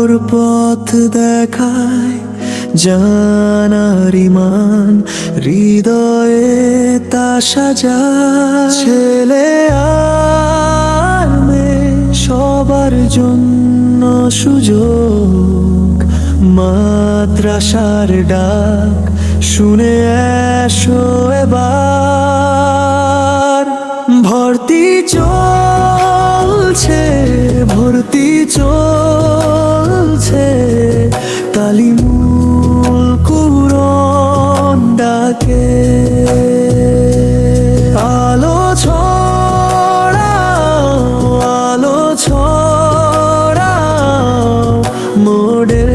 আলোর পথ দেখায় জানার ইমান, হৃদয়ে তা সাজায়। ছেলে আর মেয়ে সবার জন্য সুযোগ, মাদ্রাসার ডাক শুনে এসো এবার। ভর্তি চলছে, ভর্তি চলছে, তালিমুল কুরআন ডাকে। আলো ছড়াও, আলো ছড়াও, মডেল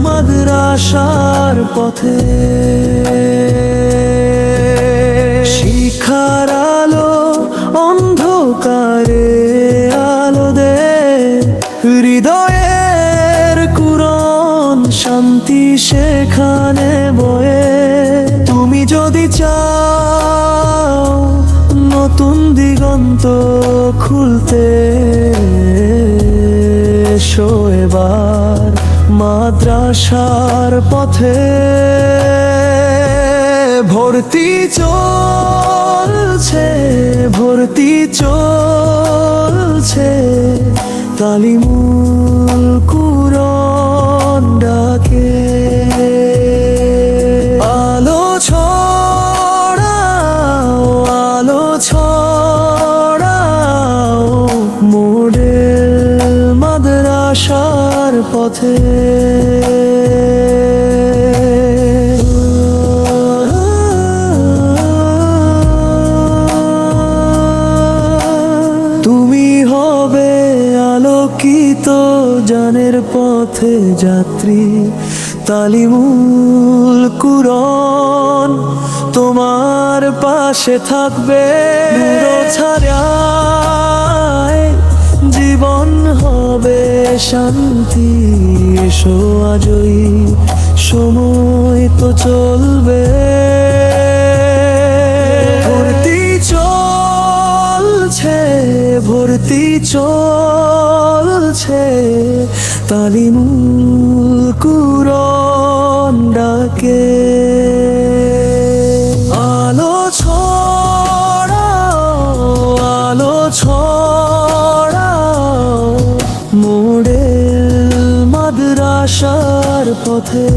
মাদ্রাসার পথে। শিক্ষার আলো অন্ধকারে আলো দে, হৃদয়ের কুরআন শান্তি সেখানে বয়ে। তুমি যদি চাও নতুন দিগন্ত খুলতে, এসো এবার মাদ্রাসার পথে। ভর্তি চলছে, ভর্তি চলছে, তালিমুল কুরআন ডাকে। আলো ছড়াও, আলো ছড়াও, মডেল মাদ্রাসার পথে। তুমি হবে আলোকিত জানের পথে যাত্রী, তালিমুল কুরআন তোমার পাশে থাকবে। নূর ছায়ায় জীবন হবে শান্তি। এসো আজই, সময় তো চলবে। ভর্তি চলছে, ভর্তি চলছে, তালিমুল কুরআন ডাকে। আলো ছড়াও, আলো ছড়াও, মডেল মাদ্রাসার পথে।